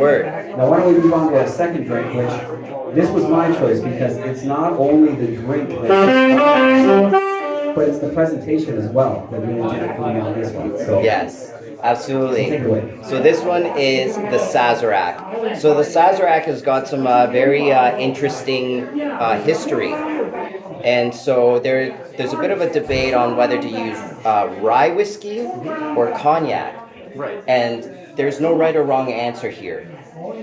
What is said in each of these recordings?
word. Now, why don't we move on to our second drink, which this was my choice because it's not only the drink but it's the presentation as well that really did it for me on this one. So, Yes, so take absolutely. it away. So this one is the Sazerac. So the Sazerac has got some very interesting history. And so there's a bit of a debate on whether to use rye whiskey or cognac. Right. And there's no right or wrong answer here.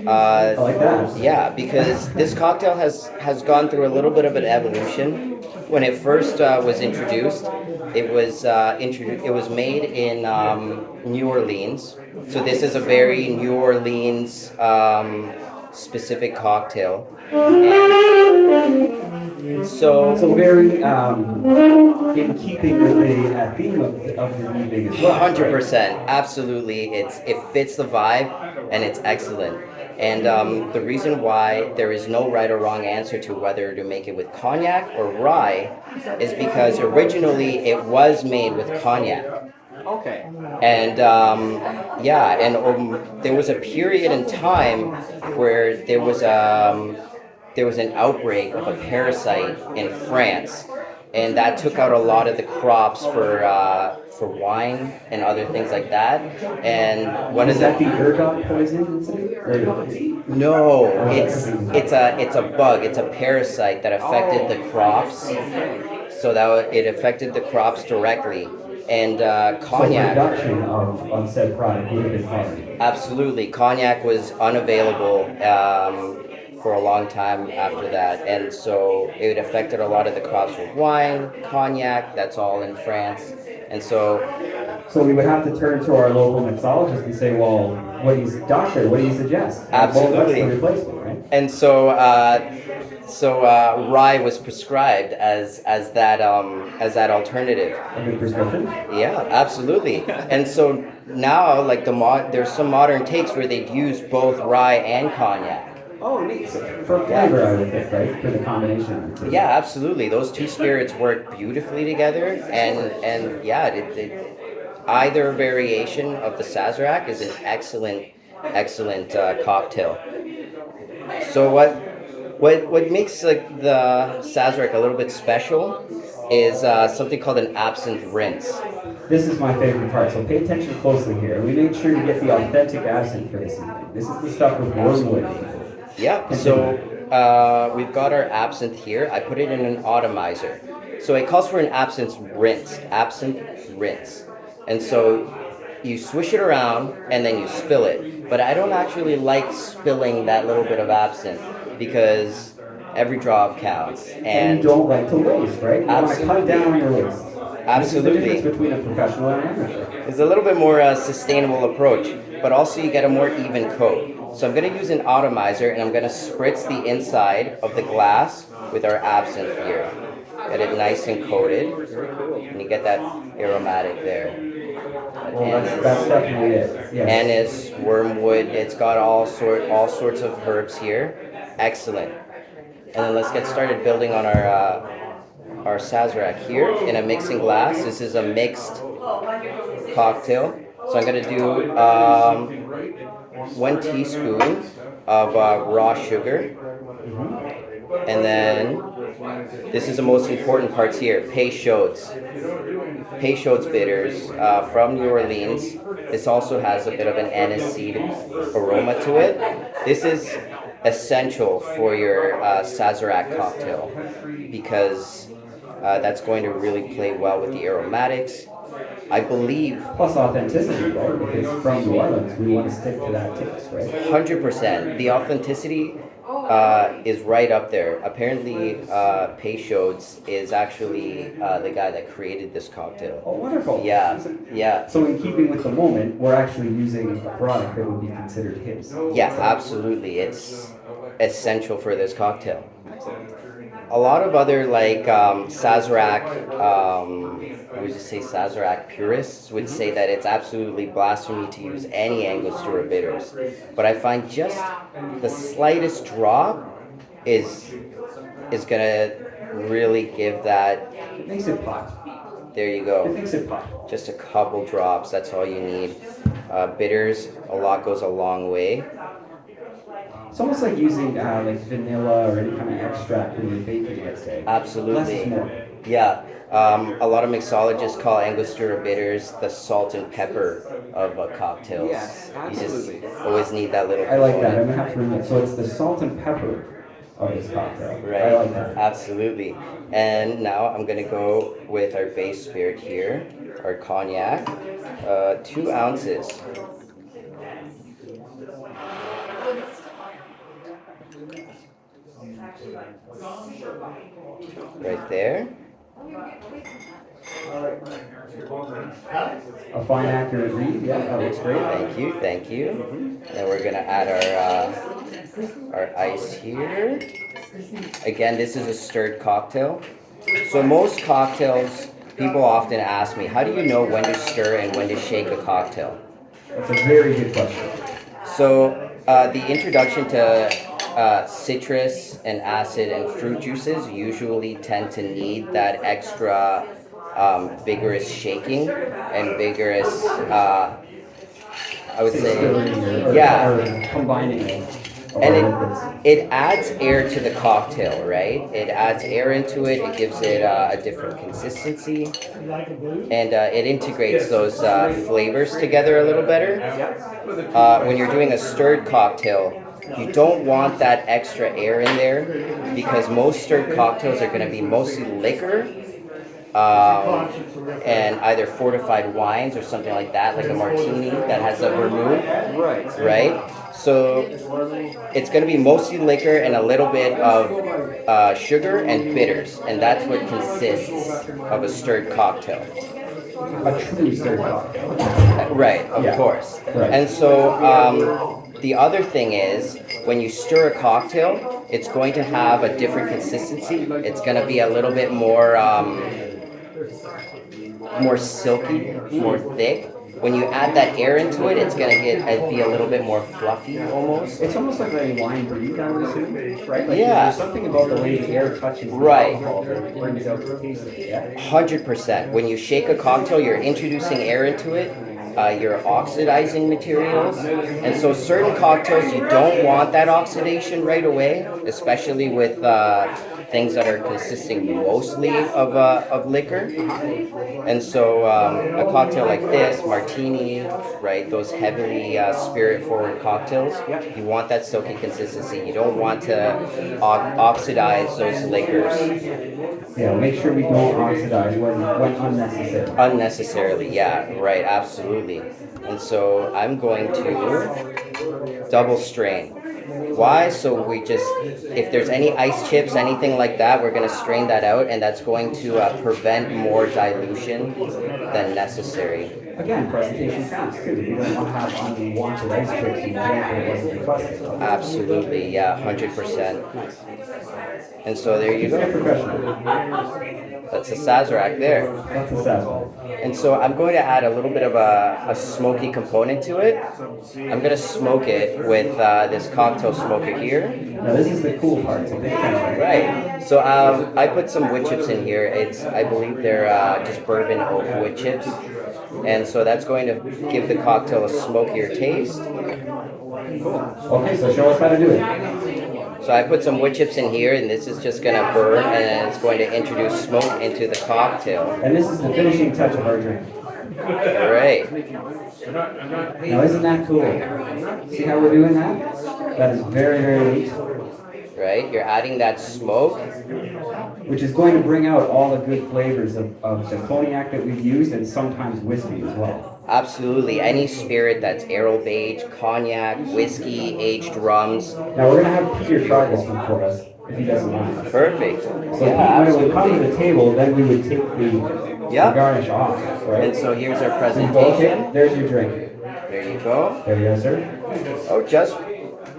I like that. Yeah, because this cocktail has gone through a little bit of an evolution. When it first was introduced, it was made in New Orleans. So this is a very New Orleans specific cocktail. And So very in keeping with the theme of the evening as well. 100%, absolutely. It fits the vibe, and it's excellent. And the reason why there is no right or wrong answer to whether to make it with cognac or rye is because originally it was made with cognac. Okay. And there was a period in time where there was an outbreak of a parasite in France, and that took out a lot of the crops for wine and other things like that. And one Is of that the the ergot poison incident? no, it's a bug. It's a parasite that affected the crops, so it affected the crops directly. And So cognac. production of said product would have been hard. Absolutely. Cognac was unavailable for a long time after that. And so it affected a lot of the crops with wine, cognac, that's all in France. And so, So we would have to turn to our local mixologist and say, well, what do you, doctor, what do you suggest? Absolutely. Well, that's the replacement, right? and so, rye was prescribed as that alternative. A good prescription? Yeah, absolutely. And so now, like there's some modern takes where they use both rye and cognac. Oh, neat. So for flavor, I would think, right? For the combination of the two. Yeah, absolutely. Those two spirits work beautifully together, and yeah, either variation of the Sazerac is an excellent cocktail. So what makes like the Sazerac a little bit special is something called an absinthe rinse. This is my favorite part, so pay attention closely here. We made sure to get the authentic absinthe for this evening. This is the stuff with wormwood. Yeah, so we've got our absinthe here. I put it in an atomizer. So it calls for an absinthe rinse. And so you swish it around and then you spill it. But I don't actually like spilling that little bit of absinthe because every drop counts. And you don't like to waste, right? You want to cut down on your waste. Absolutely. This is the difference between a professional and an amateur. It's a little bit more sustainable approach, but also you get a more even coat. So I'm going to use an atomizer and I'm going to spritz the inside of the glass with our absinthe here. Get it nice and coated, and you get that aromatic there. Well, that's definitely it. Yes. Anise, wormwood, it's got all sorts of herbs here. Excellent. And then let's get started building on our Sazerac here in a mixing glass. This is a mixed cocktail. So I'm going to do 1 teaspoon of raw sugar. And then this is the most important parts here, Peychaud's bitters from New Orleans. This also has a bit of an aniseed aroma to it. This is essential for your Sazerac cocktail because that's going to really play well with the aromatics. I believe Plus authenticity, right? If it's from New Orleans, we want to stick to that taste, right? 100%. The authenticity is right up there. Apparently, Peychaud's is actually the guy that created this cocktail. Oh, wonderful. Yeah. So in keeping with the moment, we're actually using a product that would be considered his. Yeah, absolutely. It's essential for this cocktail. A lot of other like Sazerac, I would just say Sazerac purists would say that it's absolutely blasphemy to use any Angostura bitters. But I find just the slightest drop is gonna really give that. It makes it pop. There you It go. makes it pop. Just a couple drops. That's all you need. Bitters, a lot goes a long way. It's almost like using like vanilla or any kind of extract when you're baking, let's say. Less is Absolutely. more. Yeah. A lot of mixologists call Angostura bitters the salt and pepper of cocktails. Yes, You just absolutely. always need that little I like that. I'm component. gonna have to remember. So it's the salt and pepper of this cocktail. I Right, like that. absolutely. And now I'm gonna go with our base spirit here, our cognac, 2 ounces. Right there. A fine, accurate read. Yeah, that looks great. Thank you, thank you. And we're gonna add our ice here. Again, this is a stirred cocktail. So most cocktails, people often ask me, how do you know when to stir and when to shake a cocktail? That's a very good question. So the introduction to citrus and acid and fruit juices usually tend to need that extra vigorous shaking and vigorous, I would say, Stirring yeah. or combining of And our liquids. it adds air to the cocktail, right? It adds air into it. It gives it a different consistency, and it integrates those flavors together a little better. When you're doing a stirred cocktail, you don't want that extra air in there because most stirred cocktails are going to be mostly liquor and either fortified wines or something like that, like a martini that has a vermouth, right? So it's going to be mostly liquor and a little bit of sugar and bitters, and that's what consists of a stirred cocktail. A true stirred cocktail. Right, of Yeah. course. Right. And so the other thing is when you stir a cocktail, it's going to have a different consistency. It's going to be a little bit more silky, more thick. When you add that air into it, it's gonna be a little bit more fluffy almost. It's almost like a wine breed, I would assume, right? Like Yeah. there's something about the way the air touches the Right. alcohol that brings out the taste of it, yeah? 100%. When you shake a cocktail, you're introducing air into it. You're oxidizing materials, and so certain cocktails you don't want that oxidation right away, especially with things that are consisting mostly of liquor. And so a cocktail like this, martini, right, those heavily spirit-forward cocktails, you want that silky consistency. You don't want to oxidize those liquors Yeah, make sure we don't oxidize when unnecessary. unnecessarily. Yeah, right, absolutely. And so I'm going to double strain. Why? So we just, if there's any ice chips, anything like that, we're going to strain that out, and that's going to prevent more dilution than necessary. Again, presentation counts too. You don't want to have unwanted ice chips and drink it wasn't requested. Absolutely, yeah, 100%. And so there you Very go. professional. That's a Sazerac there. That's a sassy. And so I'm going to add a little bit of a smoky component to it. I'm going to smoke it with this cocktail smoker here. Now this is the cool part. So pay attention. Right. So I put some wood chips in here. I believe they're just bourbon oak wood chips. And so that's going to give the cocktail a smokier taste. Okay, so show us how to do it. So I put some wood chips in here, and this is just going to burn, and it's going to introduce smoke into the cocktail. And this is the finishing touch of our drink. All right. Now isn't that cool? See how we're doing that? That is very, very neat. Right. You're adding that smoke. Which is going to bring out all the good flavors of the cognac that we've used and sometimes whiskey as well. Absolutely. Any spirit that's arrow aged, cognac, whiskey, aged rums. Now we're going to have Peter try this one for us, if he doesn't mind. Perfect. So Yeah, when it would come to absolutely. the table, then we would take the garnish off, right? And so here's our Okay, presentation. there's your drink. There you go. There you go, sir. Oh, just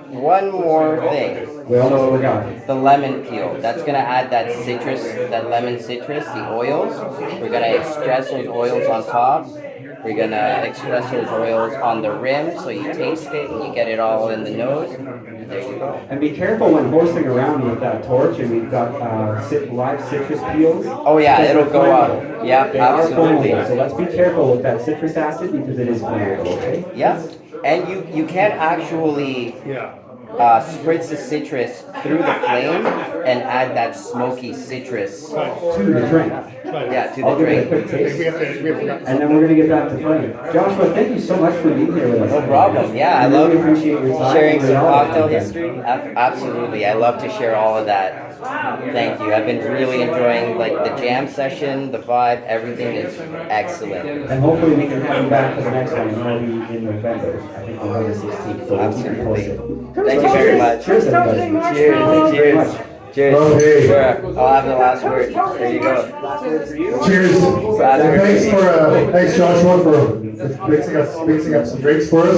one more thing. We almost forgot. The lemon peel. That's gonna add that citrus, that lemon citrus, the oils. We're gonna express those oils on top. We're gonna express those oils on the rim, so you taste it and you get it all in the nose. There you go. And be careful when horsing around with that torch, and we've got live citrus peels. Oh yeah, because it'll they're go up. flammable. Yep, They are absolutely. flammable, so let's be careful with that citrus acid because it is flammable, okay? Yeah, and you can't actually spritz the citrus through the flame and add that smoky citrus. To the drink. Yeah, to I'll the give it a drink. quick taste. And then we're gonna get back to flame. Joshua, thank you so much for being here with us. No problem. Yeah, I really love appreciate your time. sharing some Really all the cocktail content. history. Absolutely, I love to share all of that. Thank you. I've been really enjoying like the jam session, the vibe, everything is excellent. And hopefully we can have you back for the next one. It'll be in November. I think November 16th. So we'll keep you Absolutely. posted. Thank you very much. Cheers, everybody. Cheers. Thank you very Cheers. much. Cheers. Okay. Sure. I'll have the last word. There you go. Cheers. Last And word. thanks Joshua for mixing up some drinks for us.